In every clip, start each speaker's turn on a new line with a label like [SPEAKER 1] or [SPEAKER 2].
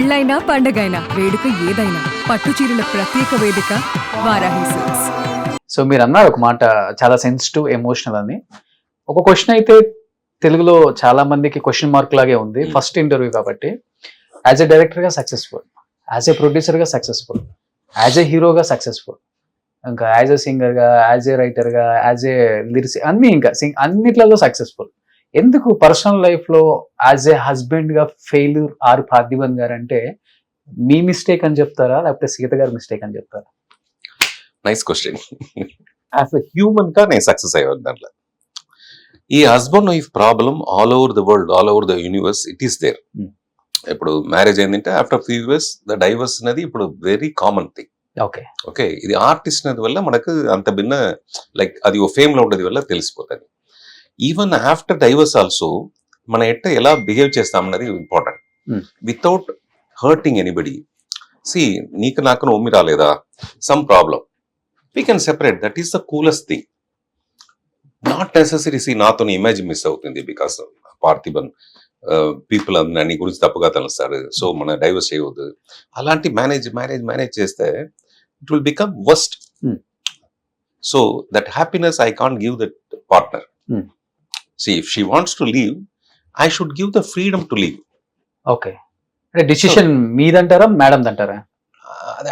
[SPEAKER 1] పెళ్ళైనా పండగైనా వేడుక ఏదైనా పట్టు చీరల ప్రత్యేక వేదిక వారాహి సిల్క్స్.
[SPEAKER 2] సో మీరు అన్నారు ఒక మాట, చాలా సెన్సిటివ్ ఎమోషనల్ అని. ఒక క్వశ్చన్ అయితే తెలుగులో చాలా మందికి క్వశ్చన్ మార్క్ లాగే ఉంది. ఫస్ట్ ఇంటర్వ్యూ కాబట్టి యాజ్ ఎ డైరెక్టర్ గా సక్సెస్ఫుల్, యాజ్ ఎ ప్రొడ్యూసర్ గా సక్సెస్ఫుల్, యాజ్ ఎ హీరోగా సక్సెస్ఫుల్, ఇంకా యాజ్ ఎ సింగర్ గా, యాజ్ ఎ రైటర్ గా, యాజ్ ఎ లిరిక్స్ అన్ని, ఇంకా అన్నిట్లలో సక్సెస్ఫుల్. ఎందుకు పర్సనల్ లైఫ్ లో యాజ్ ఎ హస్బెండ్ గా ఫెయిల్యూర్ ఆర్ పార్థిబన్ గారు అంటే మీ మిస్టేక్ అని చెప్తారా, లేకపోతే సీత గారి మిస్టేక్ అని చెప్తారా?
[SPEAKER 3] Nice question. As a human గా నేను సక్సెస్ అయ్యాను దాంట్లో. ఈ husband wife problem all over the world, all over the universe, it is there. ఇప్పుడు మ్యారేజ్ అయిందంటే after few years the divorce అనేది ఇప్పుడు very common thing.
[SPEAKER 2] Okay
[SPEAKER 3] okay, ఇది ఆర్టిస్ట్ అనేది వల్ల మనకు అంత భిన్న, లైక్ అది ఓ ఫేమ్ లో ఉండేది వల్ల తెలిసిపోతుంది. ఈవెన్ ఆఫ్టర్ డైవర్స్ ఆల్సో మనం ఎలా బిహేవ్ చేస్తామన్నది important, without hurting anybody. See నీకు నాకు నోమి రాలేదా, some problem, we can separate, that is the coolest thing. Not necessary see నాతో ఇమేజ్ మిస్ అవుతుంది బికాస్ పార్థిబన్ పీపుల్ నీ గురించి తప్పుగా తెలుస్తారు, సో మన డైవర్స్ చేయవద్దు. అలాంటి మేనేజ్ చేస్తే it will become worst. So that happiness I can't give that partner. See, if she wants to leave, I should give the freedom to leave.
[SPEAKER 2] Okay, అంటే decision మీదంటారా madam దంటారా?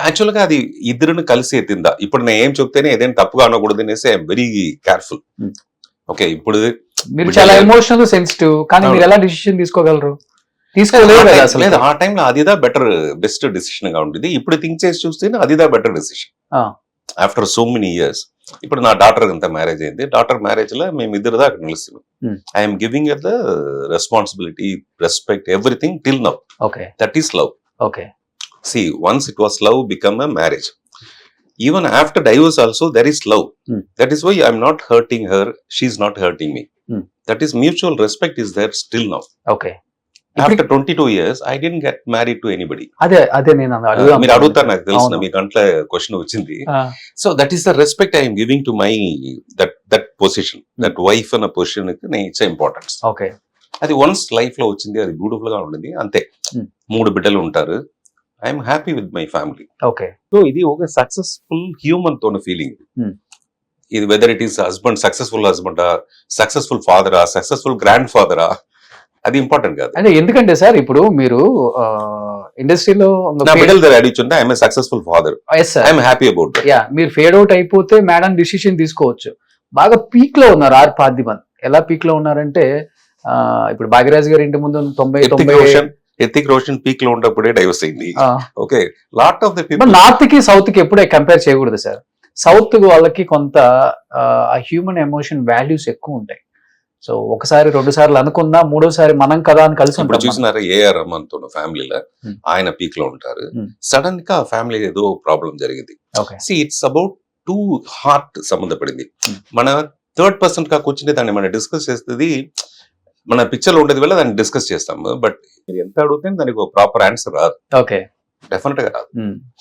[SPEAKER 3] యాక్చువల్గా అది ఇద్దరుని కలిసి ఎత్తిందా. ఇప్పుడు నేను ఏం చెప్తేనే ఏదైనా తప్పుగా అనకూడదు అనేసి ఐఎమ్ వెరీ కేర్ఫుల్. ఓకే, ఇప్పుడు
[SPEAKER 2] మీరు చాలా ఎమోషనల్ సెన్సిటివ్, కానీ మీరు ఎలా డిసిషన్ తీసుకోగలరు? తీసుకోలేదు అసలు.
[SPEAKER 3] లేదు, ఆ టైంలో అదిదా బెస్ట్ డెసిషన్ గా ఉంటుంది. ఇప్పుడు థింక్ చేసి చూస్తే అదిదా better decision after so many years. ఇప్పుడు నా డాటర్ అంతా మ్యారేజ్ అయింది. డాటర్ మ్యారేజ్ లో మేము ఇద్దరుదా అక్కడ నిలుస్తున్నాం. I'm giving the responsibility, respect, everything till now.
[SPEAKER 2] Okay,
[SPEAKER 3] that is love.
[SPEAKER 2] Okay,
[SPEAKER 3] see once it was love become a marriage. Even after divorce also there is love. That is why I'm not hurting her, she's not hurting me. That is mutual respect is there still now.
[SPEAKER 2] Okay,
[SPEAKER 3] after 22 years I didn't get married to anybody.
[SPEAKER 2] అదే నేను
[SPEAKER 3] మీరు అడుగుతారు, నాకు తెలుసు మీ కంట్లో question వచ్చింది. So that is the respect I'm giving to my that position, that wife అన్న position కి నేను ఇచ్చే ఇంపార్టెన్స్.
[SPEAKER 2] ఓకే,
[SPEAKER 3] అది వన్స్ లైఫ్ లో వచ్చింది, అది బ్యూటిఫుల్ గా ఉంటుంది అంతే. 3 బిడ్డలు ఉంటారు, I'm happy with my family.
[SPEAKER 2] Okay,
[SPEAKER 3] so ఇది ఒక సక్సెస్ఫుల్ హ్యూమన్ తోన ఫీలింగ్. ఇది whether it is husband, successful హస్బెండా, సక్సెస్ఫుల్ ఫాదరా, సక్సెస్ఫుల్ గ్రాండ్ ఫాదరా, అది ఇంపార్టెంట్ కాదు.
[SPEAKER 2] అంటే ఎందుకంటే సార్ ఇప్పుడు మీరు ఇండస్ట్రీలో
[SPEAKER 3] అడిగిచుంటే I'm successful father, I'm happy about that.
[SPEAKER 2] మీరు ఫేడ్ అవుట్ అయిపోతే మేడం డిసిషన్ తీసుకోవచ్చు. బాగా పీక్ లో ఉన్నారు ఆర్ పార్థిబన్. ఎలా పీక్ లో ఉన్నారంటే ఇప్పుడు భాగ్యరాజ్ గారి ఇంటి ముందు 90
[SPEAKER 3] ఎత్తిక్ రోషన్ పీక్ లో ఉన్నప్పుడే డైవర్స్ అయింది. Okay, lot of the people
[SPEAKER 2] north కి సౌత్ కి ఎప్పుడే కంపేర్ చేయకూడదు సార్. సౌత్ వాళ్ళకి కొంత హ్యూమన్ ఎమోషన్ వాల్యూస్ ఎక్కువ ఉంటాయి. సో ఒకసారి 2 సార్లు అనుకున్నా, 3వసారి మనం కదా అని కలిసి
[SPEAKER 3] ఇప్పుడు చూసినారా ఏఆర్ రహమాన్ తో ఫ్యామిలీలో ఆయన పీక్ లో ఉంటారు. సడన్ గా ఫ్యామిలీ ఏదో ప్రాబ్లం జరిగింది. సి ఇట్స్ అబౌట్ 2 హార్ట్ సంబంధపడింది. మన థర్డ్ పర్సన్ గా కూర్చుంటే దాన్ని మనం డిస్కస్ చేస్తుంది, మన పిక్చర్ లో ఉండేది వల్ల దాన్ని డిస్కస్ చేస్తాము. బట్ మీరు ఎంత అడిగితే దానికి ఒక ప్రాపర్ ఆన్సర్ రాదు.
[SPEAKER 2] ఓకే,
[SPEAKER 3] డెఫినెట్ గా రాదు.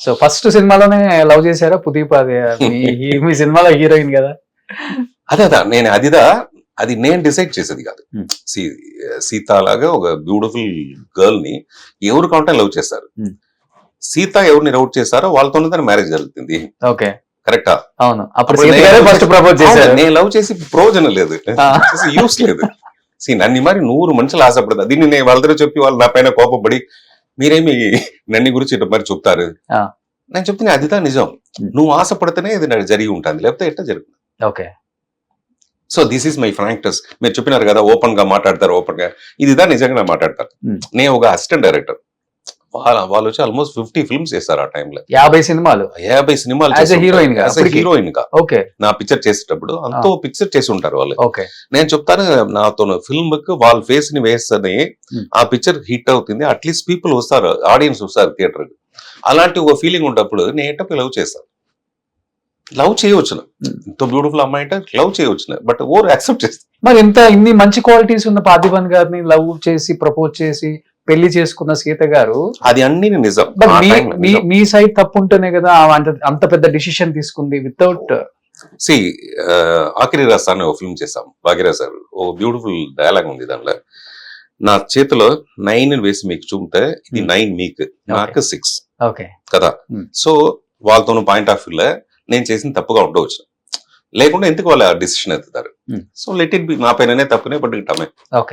[SPEAKER 2] సో ఫస్ట్ సినిమాలోనే లవ్ చేశారా పుదీప్? మీ సినిమాలో హీరోయిన్ కదా.
[SPEAKER 3] అదే అది నేను డిసైడ్ చేసేది కాదు. సీత లాగా ఒక బ్యూటిఫుల్ గర్ల్ ని ఎవరు కావాలంటే లవ్ చేస్తారు. సీత ఎవరిని లవ్ చేస్తారో వాళ్ళతోనే తన మ్యారేజ్ జరుగుతుంది.
[SPEAKER 2] ఓకే,
[SPEAKER 3] కరెక్టా?
[SPEAKER 2] అవును. అప్పుడు ఫస్ట్ ప్రపోజ్ చేశారు.
[SPEAKER 3] నేను లవ్ చేసి ప్రయోజనం లేదు, యూస్ లేదు. నన్ను మరి 100 మనుషులు ఆశపడతారు. దీన్ని నేను వాళ్ళతో చెప్పి వాళ్ళు నా పైన కోపపడి మీరేమి నన్ను గురించి ఇట్లా మరి చెప్తారు. నేను చెప్తున్నా అదిదా నిజం. నువ్వు ఆశపడితేనే ఇది నాకు జరిగి ఉంటుంది, లేకపోతే ఎట్లా జరుగుతుంది.
[SPEAKER 2] Okay,
[SPEAKER 3] so this is my frankness. మీరు చెప్పినారు కదా ఓపెన్ గా మాట్లాడతారు, ఓపెన్ గా ఇదిదా నిజంగా మాట్లాడతారు. నేను ఒక అసిస్టెంట్ డైరెక్టర్, వాళ్ళు వచ్చి ఆల్మోస్ట్ 50 ఫిల్మ్స్ చేస్తారు. ఆ టైంలో
[SPEAKER 2] 50 సినిమాలు
[SPEAKER 3] హీరోయిన్ గా నా పిక్చర్ చేసేటప్పుడు అంతో పిక్చర్ చేసి ఉంటారు వాళ్ళు. నేను చెప్తాను నాతో ఫిల్మ్ కి వాళ్ళ ఫేస్ ని వేస్తేనే ఆ పిక్చర్ హిట్ అవుతుంది. అట్లీస్ట్ పీపుల్ వస్తారు, ఆడియన్స్ వస్తారు థియేటర్ కి. అలాంటి ఒక ఫీలింగ్ ఉన్నప్పుడు నేను ఎట్టపై లవ్ చేస్తాను. లవ్ చేయవచ్చు, ఇంత బ్యూటిఫుల్ అమ్మాయి అంటే లవ్ చేయవచ్చు, బట్ ఓవర్ యాక్సెప్ట్ చేస్తాను.
[SPEAKER 2] మరి ఇన్ని మంచి క్వాలిటీస్ ఉన్న పార్థిబన్ గారిని లవ్ చేసి ప్రపోజ్ చేసి పెళ్లి చేసుకున్న సీత గారు,
[SPEAKER 3] అది అన్ని నిజం.
[SPEAKER 2] మీ సైడ్ తప్పు ఉంటేనే కదా అంత పెద్ద డిసిషన్ తీసుకుంది వితౌట్.
[SPEAKER 3] ఆఖరి రాస్తాను ఒక ఫిల్మ్ చేసాం భాగ్యరాజ్ సార్, ఓ బ్యూటిఫుల్ డైలాగ్ ఉంది దానిలో. నా చేతిలో 9 వేసి మీకు చూపితే ఇది 9 మీకు, నాకు 6
[SPEAKER 2] ఓకే.
[SPEAKER 3] కదా.
[SPEAKER 2] Hmm.
[SPEAKER 3] సో వాళ్ళతో పాయింట్ ఆఫ్ వ్యూలో నేను చేసిన తప్పుగా ఉండవచ్చు, లేకుండా ఎందుకు వాళ్ళ డిసిషన్ ఎత్తుతారు.
[SPEAKER 2] Hmm.
[SPEAKER 3] So let it be, నా పైననే తప్పునే పట్టుకుంటామే.
[SPEAKER 2] ఓకే.